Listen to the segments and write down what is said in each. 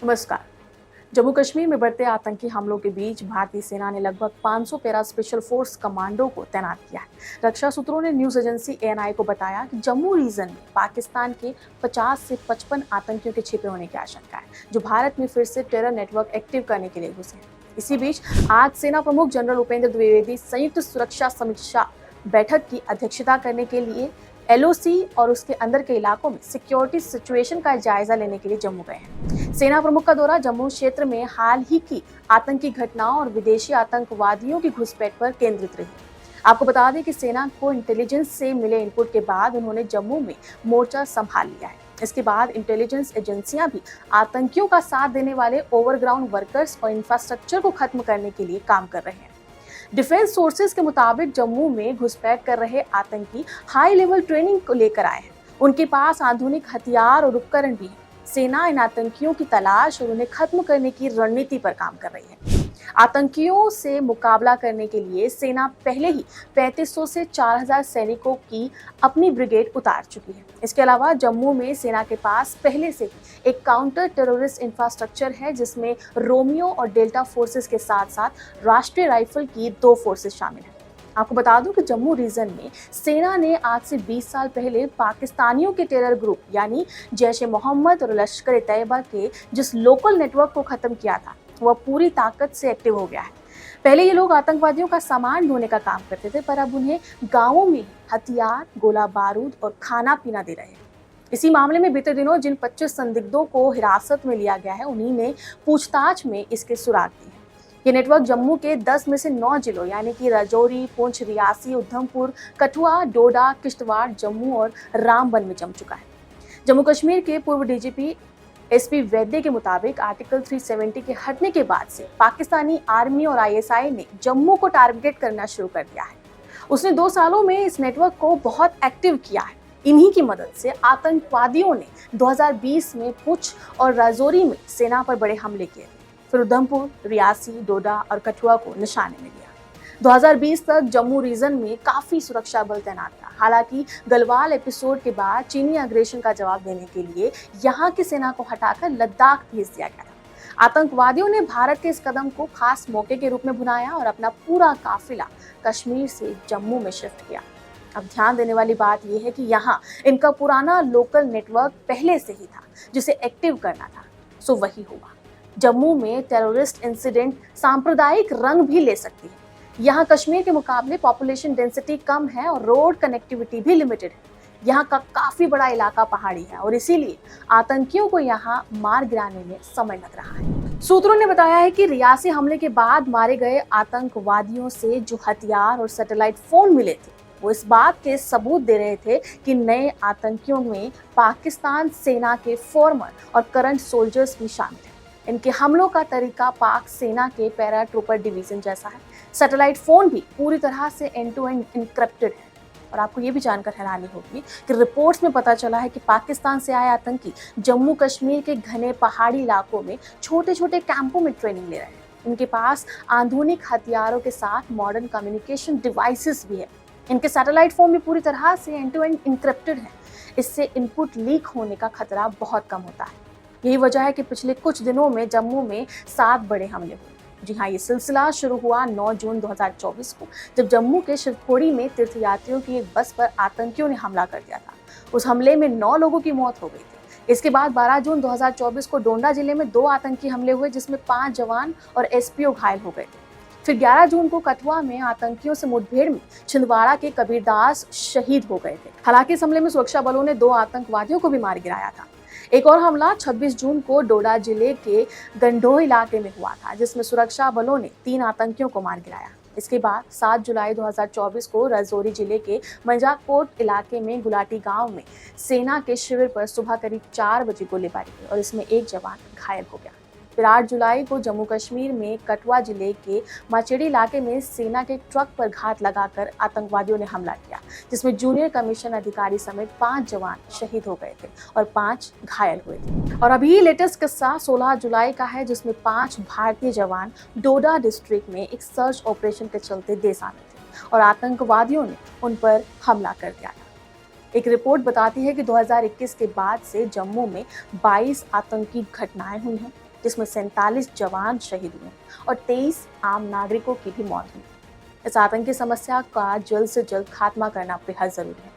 नमस्कार। जम्मू कश्मीर में बढ़ते आतंकी हमलों के बीच भारतीय सेना ने लगभग 500 पैरा स्पेशल फोर्स कमांडो को तैनात किया है। रक्षा सूत्रों ने न्यूज एजेंसी एएनआई को बताया कि जम्मू रीजन में पाकिस्तान के 50 से 55 आतंकियों के छिपे होने की आशंका है, जो भारत में फिर से टेरर नेटवर्क एक्टिव करने के लिए घुसे हैं। इसी बीच आज सेना प्रमुख जनरल उपेंद्र द्विवेदी संयुक्त सुरक्षा समीक्षा बैठक की अध्यक्षता करने के लिए एलओसी और उसके अंदर के इलाकों में सिक्योरिटी सिचुएशन का जायजा लेने के लिए जम्मू गए हैं। सेना प्रमुख का दौरा जम्मू क्षेत्र में हाल ही की आतंकी घटनाओं और विदेशी आतंकवादियों की घुसपैठ पर केंद्रित रही। आपको बता दें कि सेना को इंटेलिजेंस से मिले इनपुट के बाद उन्होंने जम्मू में मोर्चा संभाल लिया है। इसके बाद इंटेलिजेंस एजेंसियां भी आतंकियों का साथ देने वाले ओवरग्राउंड वर्कर्स और इंफ्रास्ट्रक्चर को खत्म करने के लिए काम कर रहे हैं। डिफेंस सोर्सेज के मुताबिक जम्मू में घुसपैठ कर रहे आतंकी हाई लेवल ट्रेनिंग को लेकर आए हैं। उनके पास आधुनिक हथियार और उपकरण भी हैं। सेना इन आतंकियों की तलाश और उन्हें खत्म करने की रणनीति पर काम कर रही है। आतंकियों से मुकाबला करने के लिए सेना पहले ही 3500 से 4000 सैनिकों की अपनी ब्रिगेड उतार चुकी है। इसके अलावा जम्मू में सेना के पास पहले से ही एक काउंटर टेररिस्ट इंफ्रास्ट्रक्चर है, जिसमें रोमियो और डेल्टा फोर्सेस के साथ साथ राष्ट्रीय राइफल की 2 फोर्सेस शामिल हैं। आपको बता दूं कि जम्मू रीजन में सेना ने आज से 20 साल पहले पाकिस्तानियों के टेरर ग्रुप यानी जैश-ए-मोहम्मद और लश्कर-ए-तैयबा के जिस लोकल नेटवर्क को खत्म किया था, वह पूरी ताकत से एक्टिव हो गया है। पहले ये लोग आतंकवादियों का सामान ढोने का काम करते थे, पर अब उन्हें गांवों में हथियार, गोला बारूद और खाना पीना दे रहे हैं। इसी मामले में बीते दिनों जिन 25 संदिग्धों को हिरासत में लिया गया है, उन्हीं ने पूछताछ में इसके सुराग दिए। ये नेटवर्क जम्मू के 10 में से 9 जिलों यानी कि राजौरी, पुंछ, रियासी, उधमपुर, कठुआ, डोडा, किश्तवाड़, जम्मू और रामबन में जम चुका है। जम्मू कश्मीर के पूर्व डीजीपी एसपी वैद्य के मुताबिक आर्टिकल 370 के हटने के बाद से पाकिस्तानी आर्मी और आईएसआई ने जम्मू को टारगेट करना शुरू कर दिया है। उसने 2 सालों में इस नेटवर्क को बहुत एक्टिव किया है। इन्हीं की मदद से आतंकवादियों ने 2020 में पुंछ और राजौरी में सेना पर बड़े हमले किए, फिर उधमपुर, रियासी, डोडा और कठुआ को निशाने में लिया। 2020 तक जम्मू रीजन में काफी सुरक्षा बल तैनात था। हालांकि गलवाल एपिसोड के बाद चीनी अग्रेशन का जवाब देने के लिए यहाँ की सेना को हटाकर लद्दाख भेज दिया गया था। आतंकवादियों ने भारत के इस कदम को खास मौके के रूप में भुनाया और अपना पूरा काफिला कश्मीर से जम्मू में शिफ्ट किया। अब ध्यान देने वाली बात यह है कि यहाँ इनका पुराना लोकल नेटवर्क पहले से ही था, जिसे एक्टिव करना था, सो वही हुआ। जम्मू में टेररिस्ट इंसिडेंट सांप्रदायिक रंग भी ले सकती है। यहाँ कश्मीर के मुकाबले पॉपुलेशन डेंसिटी कम है और रोड कनेक्टिविटी भी लिमिटेड है। यहाँ का काफी बड़ा इलाका पहाड़ी है और इसीलिए आतंकियों को यहाँ मार गिराने में समय लग रहा है। सूत्रों ने बताया है कि रियासी हमले के बाद मारे गए आतंकवादियों से जो हथियार और सैटेलाइट फोन मिले थे, वो इस बात के सबूत दे रहे थे कि नए आतंकियों में पाकिस्तान सेना के फॉर्मर और करंट सोल्जर्स भी शामिल हैं। इनके हमलों का तरीका पाक सेना के पैरा ट्रूपर डिवीजन जैसा है। सैटेलाइट फोन भी पूरी तरह से एंड टू एंड इनक्रिप्टेड है। और आपको ये भी जानकर हैरानी होगी कि रिपोर्ट्स में पता चला है कि पाकिस्तान से आए आतंकी जम्मू कश्मीर के घने पहाड़ी इलाकों में छोटे छोटे कैंपों में ट्रेनिंग ले रहे हैं। इनके पास आधुनिक हथियारों के साथ मॉडर्न कम्युनिकेशन डिवाइसेस भी है। इनके सैटेलाइट फोन भी पूरी तरह से एंड टू एंड इनक्रिप्टेड है। इससे इनपुट लीक होने का खतरा बहुत कम होता है। यही वजह है कि पिछले कुछ दिनों में जम्मू में 7 बड़े हमले हुए। जी हाँ, ये सिलसिला शुरू हुआ 9 जून 2024 को, जब जम्मू के शिवखोड़ी में तीर्थयात्रियों की एक बस पर आतंकियों ने हमला कर दिया था। उस हमले में 9 लोगों की मौत हो गई थी। इसके बाद 12 जून 2024 को डोडा जिले में 2 आतंकी हमले हुए, जिसमें 5 जवान और एसपीओ घायल हो गए थे। फिर 11 जून को कठुआ में आतंकियों से मुठभेड़ में छिंदवाड़ा के कबीरदास शहीद हो गए थे। हालांकि इस हमले में सुरक्षा बलों ने 2 आतंकवादियों को भी मार गिराया था। एक और हमला 26 जून को डोडा जिले के गंडोह इलाके में हुआ था, जिसमें सुरक्षा बलों ने 3 आतंकियों को मार गिराया। इसके बाद 7 जुलाई 2024 को राजौरी जिले के मंजाकोट इलाके में गुलाटी गांव में सेना के शिविर पर सुबह करीब 4 बजे गोलीबारी हुई और इसमें एक जवान घायल हो गया। फिर 8 जुलाई को जम्मू कश्मीर में कठुआ जिले के माचेड़ी इलाके में सेना के ट्रक पर घात लगाकर आतंकवादियों ने हमला किया, जिसमें जूनियर कमीशन अधिकारी समेत 5 जवान शहीद हो गए थे और 5 घायल हुए थे। और अभी लेटेस्ट किस्सा 16 जुलाई का है, जिसमें 5 भारतीय जवान डोडा डिस्ट्रिक्ट में एक सर्च ऑपरेशन के चलते देश आए थे और आतंकवादियों ने उन पर हमला कर दिया था। एक रिपोर्ट बताती है कि 2021 के बाद से जम्मू में 22 आतंकी घटनाएं हुई हैं। जिसमें 47 जवान शहीद हुए और 23 आम नागरिकों की भी मौत हुई। इस आतंकी समस्या का जल्द से जल्द खात्मा करना बेहद जरूरी है।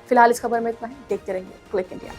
फिलहाल इस खबर में इतना ही। देखते रहिए क्लिक इंडिया।